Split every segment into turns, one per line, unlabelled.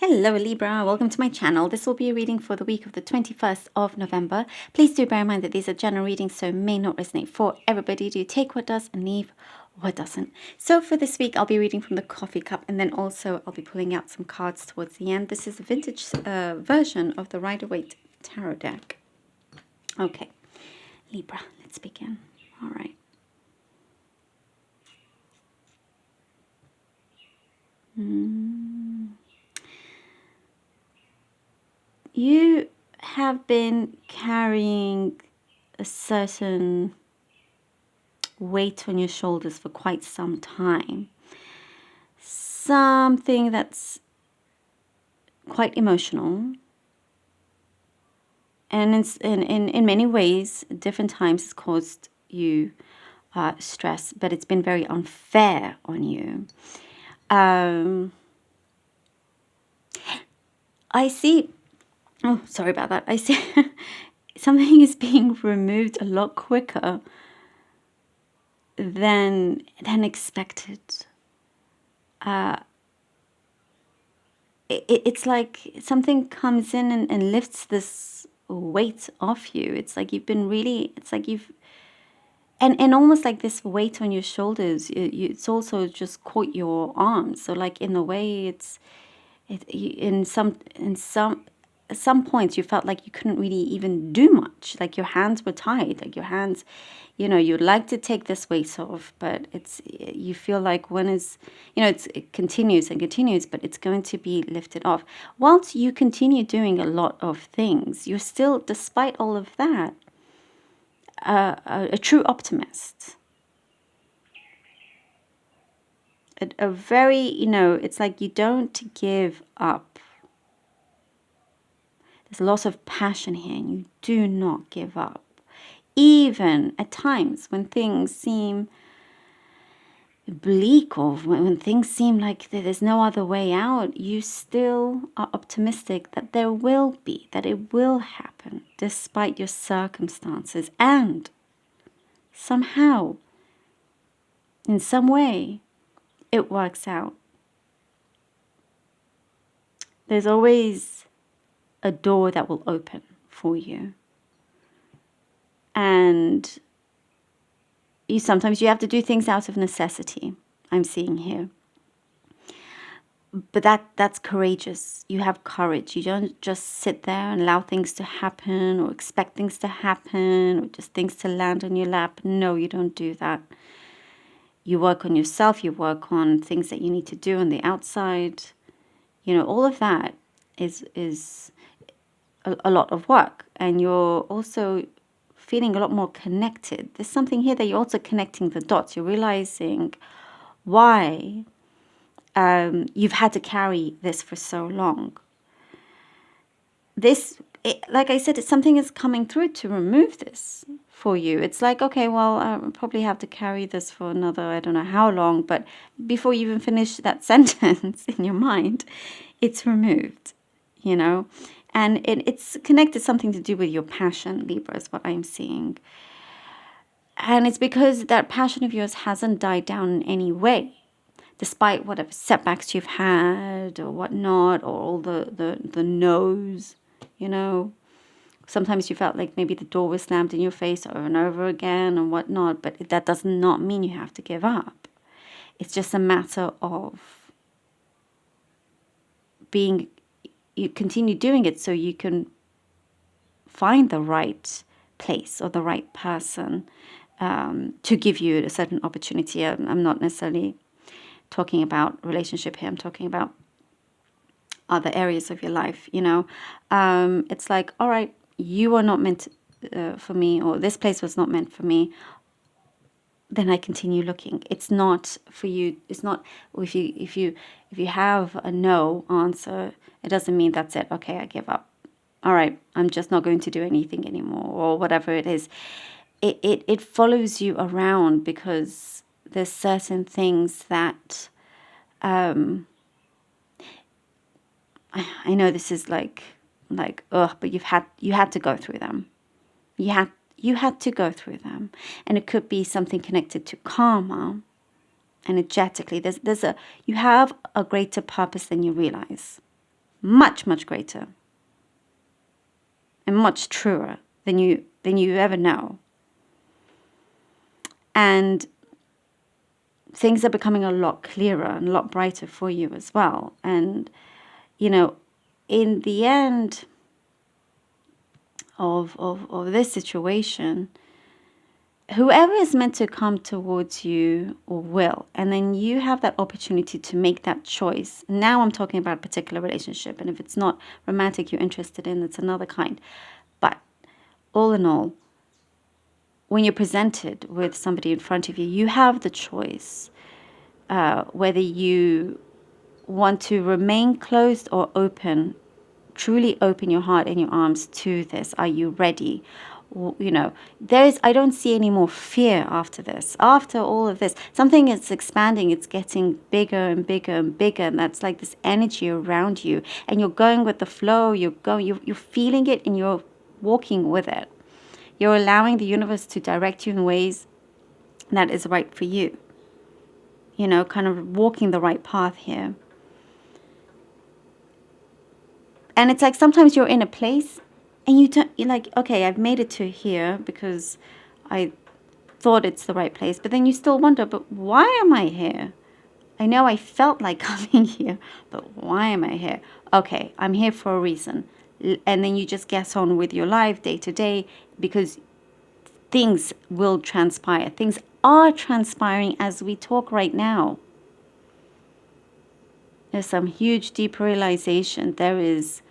Hello Libra, welcome to my channel. This will be a reading for the week of the 21st of November. Please do bear in mind that these are general readings, so may not resonate for everybody. Do take what does and leave what doesn't. So for this week, I'll be reading from the coffee cup, and then also I'll be pulling out some cards towards the end. This is a vintage version of the Rider-Waite tarot deck. Okay, Libra, let's begin. All right. You have been carrying a certain weight on your shoulders for quite some time. Something that's quite emotional. And in many ways, different times has caused you stress, but it's been very unfair on you. I see... Oh, sorry about that. I see something is being removed a lot quicker than expected. It's like something comes in and lifts this weight off you. It's like you've been really, it's like you've, and almost like this weight on your shoulders, it's also just caught your arms. So like in a way, at some points you felt like you couldn't really even do much. Like your hands were tied, like your hands, you'd like to take this weight off, but you feel like it continues and continues, but it's going to be lifted off. Whilst you continue doing a lot of things, you're still, despite all of that, a true optimist. A very, it's like you don't give up. There's a lot of passion here, and you do not give up. Even at times when things seem bleak, or when things seem like there's no other way out, you still are optimistic that it will happen despite your circumstances. And somehow, in some way, it works out. There's always a door that will open for you. And sometimes you have to do things out of necessity, I'm seeing here. But that's courageous. You have courage. You don't just sit there and allow things to happen, or expect things to happen, or just things to land on your lap. No, you don't do that. You work on yourself. You work on things that you need to do on the outside. All of that is a lot of work. And you're also feeling a lot more connected. There's something here that you're also connecting the dots. You're realizing why you've had to carry this for so long. Like I said, something is coming through to remove this for you. It's like, okay, well, I'll probably have to carry this for another, I don't know how long, but before you even finish that sentence in your mind, it's removed, And it's connected, something to do with your passion, Libra, is what I'm seeing. And it's because that passion of yours hasn't died down in any way, despite whatever setbacks you've had or whatnot, or all the no's, Sometimes you felt like maybe the door was slammed in your face over and over again and whatnot, but that does not mean you have to give up. It's just a matter of you continue doing it so you can find the right place or the right person to give you a certain opportunity. I'm not necessarily talking about relationship here. I'm talking about other areas of your life, It's like, all right, you are not meant for me, or this place was not meant for me. Then I continue looking. It's not for you. It's not, if you have a no answer, it doesn't mean that's it. Okay, I give up. All right, I'm just not going to do anything anymore, or whatever it is. It follows you around because there's certain things that I know this is like but you had to go through them. You had to go through them, and it could be something connected to karma. Energetically, you have a greater purpose than you realize. much, much greater and much truer than you ever know. And things are becoming a lot clearer and a lot brighter for you as well. And, you know, in the end of this situation, whoever is meant to come towards you will, and then you have that opportunity to make that choice. Now I'm talking about a particular relationship, and if it's not romantic you're interested in, it's another kind. But all in all, when you're presented with somebody in front of you, you have the choice whether you want to remain closed or open, truly open your heart and your arms to this. Are you ready? You know, I don't see any more fear after this. After all of this, something is expanding. It's getting bigger and bigger and bigger. And that's like this energy around you. And you're going with the flow. You're feeling it and you're walking with it. You're allowing the universe to direct you in ways that is right for you. You know, kind of walking the right path here. And it's like sometimes you're in a place and you're like, okay, I've made it to here because I thought it's the right place. But then you still wonder, but why am I here? I know I felt like coming here, but why am I here? Okay, I'm here for a reason. And then you just get on with your life day to day because things will transpire. Things are transpiring as we talk right now. There's some huge deep realization. There is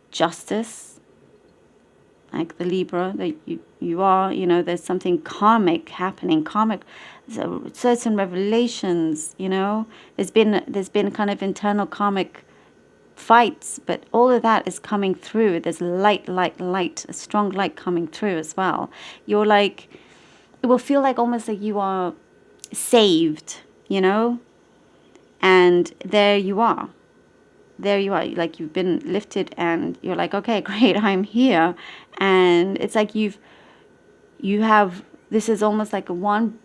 justice, like the Libra that you are, you know, there's something karmic happening, certain revelations, you know, there's been kind of internal karmic fights, but all of that is coming through. There's light, a strong light coming through as well. You're like, it will feel like almost like you are saved, you know, and there you are, like you've been lifted and you're like, okay, great, I'm here. And it's like you have, this is almost like a one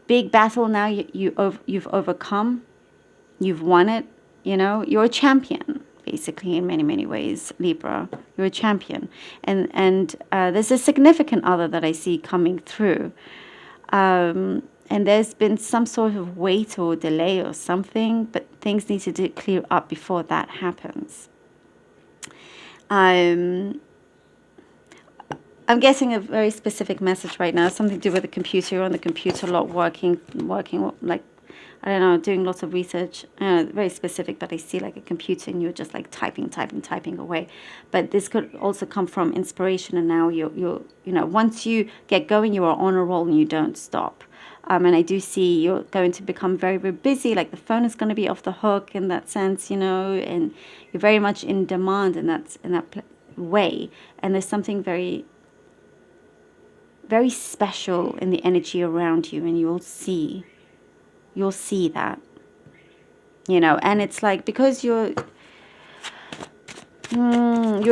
big battle now. You've overcome, you've won it, you know, you're a champion basically in many, many ways, Libra. You're a champion. And there's a significant other that I see coming through. And there's been some sort of wait or delay or something, but things need to clear up before that happens. I'm getting a very specific message right now, something to do with the computer. You're on the computer a lot, working like, I don't know, doing lots of research. Very specific, but I see like a computer and you're just like typing away. But this could also come from inspiration, and now you're you know, once you get going, you are on a roll and you don't stop. And I do see you're going to become very, very busy. Like the phone is going to be off the hook in that sense, you know, and you're very much in demand in that way. And there's something very, very special in the energy around you, and you'll see that, you know. And it's like, because your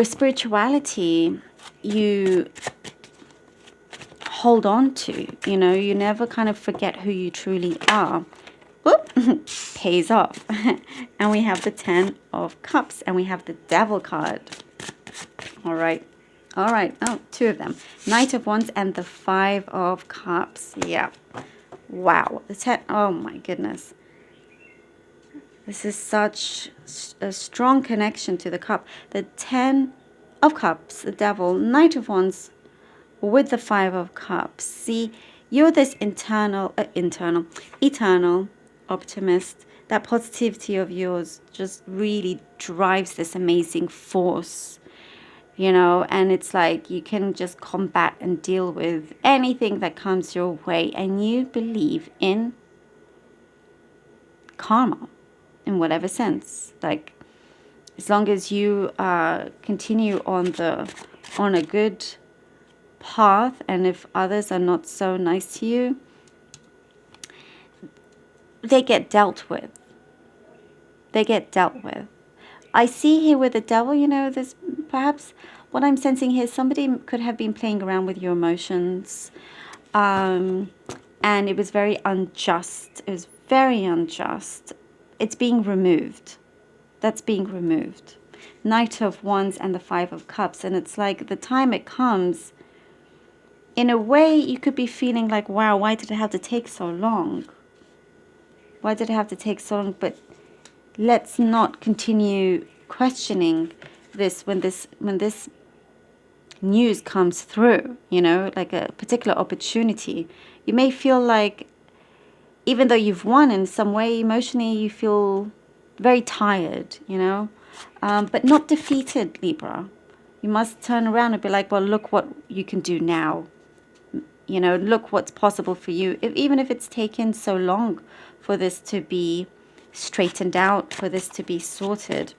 spirituality, you hold on to, you know, you never kind of forget who you truly are. Whoop, pays off. And we have the 10 of Cups, and we have the Devil card. All right. Oh, two of them. Knight of Wands and the 5 of Cups. Yeah. Wow. The 10. Oh my goodness. This is such a strong connection to the cup. The 10 of Cups, the Devil, Knight of Wands, with the 5 of Cups. See, you're this eternal optimist. That positivity of yours just really drives this amazing force, you know, and it's like you can just combat and deal with anything that comes your way, and you believe in karma in whatever sense. Like, as long as you continue on a good path, and if others are not so nice to you, they get dealt with. I see here with the Devil, you know, there's perhaps what I'm sensing here, somebody could have been playing around with your emotions, and it was very unjust. It's being removed. that's being removed. Knight of Wands and the Five of Cups. And it's like the time it comes, in a way, you could be feeling like, wow, why did it have to take so long? Why did it have to take so long? But let's not continue questioning this when this news comes through, you know, like a particular opportunity. You may feel like, even though you've won in some way, emotionally, you feel very tired, you know, but not defeated, Libra. You must turn around and be like, well, look what you can do now. You know, look what's possible for you. Even if it's taken so long for this to be straightened out, for this to be sorted.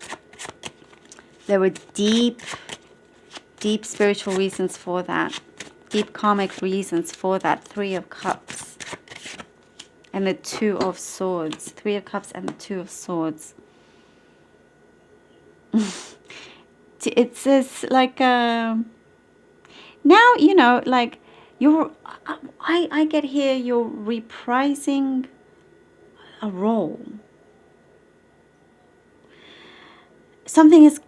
There were deep spiritual reasons for that. Deep karmic reasons for that. Three of Cups. And the Two of Swords. Three of Cups and the Two of Swords. It says like, now, you know, like, I get here, you're reprising a role. Something is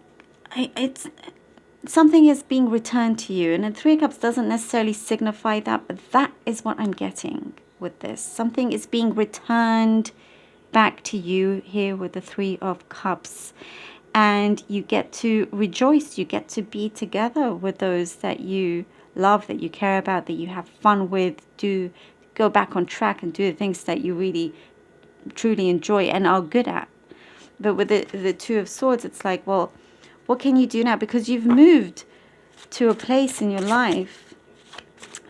being returned to you. And the Three of Cups doesn't necessarily signify that, but that is what I'm getting with this. Something is being returned back to you here with the Three of Cups. And you get to rejoice. You get to be together with those that you love, that you care about, that you have fun with. Go back on track and do the things that you really, truly enjoy and are good at. But with the Two of Swords, it's like, well, what can you do now? Because you've moved to a place in your life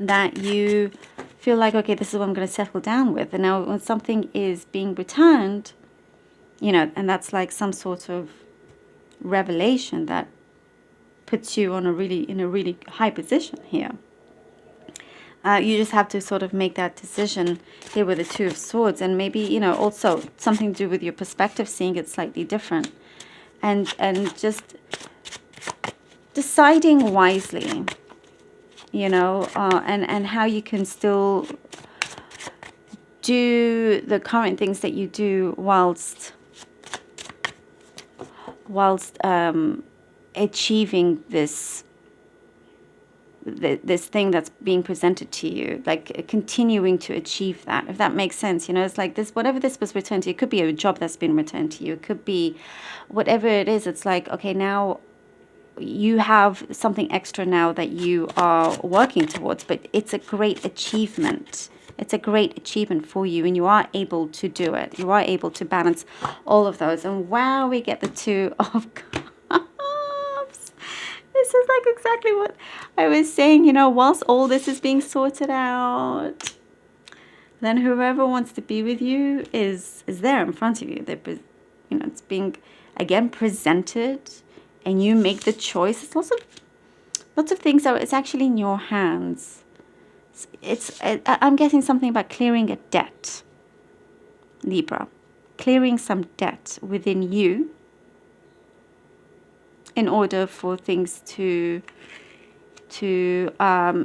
that you feel like, okay, this is what I'm going to settle down with. And now when something is being returned, you know, and that's like some sort of revelation that puts you on in a really high position here. You just have to sort of make that decision here with the Two of Swords, and maybe, you know, also something to do with your perspective, seeing it slightly different, and just deciding wisely, you know, and how you can still do the current things that you do whilst achieving this thing that's being presented to you, like continuing to achieve that, if that makes sense. You know, it's like this, whatever this was returned to you, it could be a job that's been returned to you, it could be whatever it is. It's like, okay, now you have something extra now that you are working towards, but it's a great achievement. It's a great achievement for you, and you are able to do it. You are able to balance all of those. And wow, we get the Two of Cups. This is like exactly what I was saying, you know, whilst all this is being sorted out, then whoever wants to be with you is there in front of you. You know, it's being, again, presented, and you make the choice. It's lots of things that it's actually in your hands. I'm getting something about clearing a debt, Libra. Clearing some debt within you in order for things to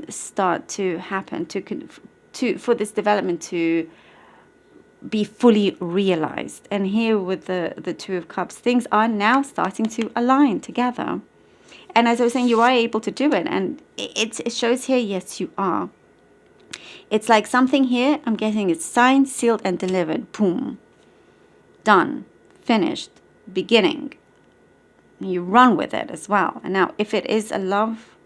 start to happen, for this development to be fully realized. And here with the Two of Cups, things are now starting to align together. And as I was saying, you are able to do it. And it shows here, yes, you are. It's like something here, I'm getting it signed, sealed, and delivered. Boom. Done. Finished. Beginning. You run with it as well. And now if it is a love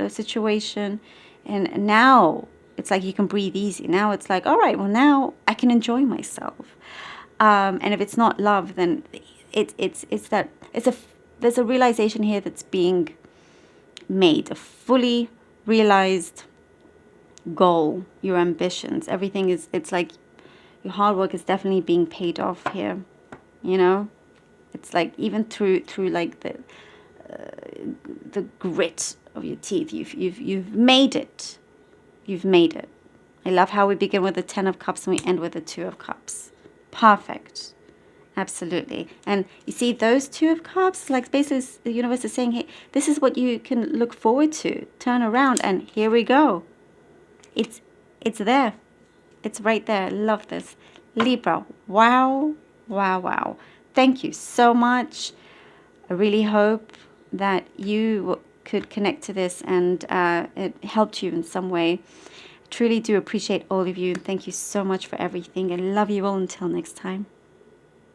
situation, and now it's like you can breathe easy. Now it's like, all right, well, now I can enjoy myself. And if it's not love, then there's a realization here that's being made, a fully realized goal, your ambitions, everything it's like your hard work is definitely being paid off here, you know. It's like even through like the grit of your teeth, you've made it. You've made it. I love how we begin with the Ten of Cups and we end with the Two of Cups. Perfect. Absolutely. And you see those Two of Cups, like basically the universe is saying, hey, this is what you can look forward to. Turn around and here we go. It's there. It's right there. I love this. Libra. Wow. Wow, wow. thank you so much. I really hope that you could connect to this and it helped you in some way. Truly do appreciate all of you. Thank you so much for everything. I love you all. Until next time.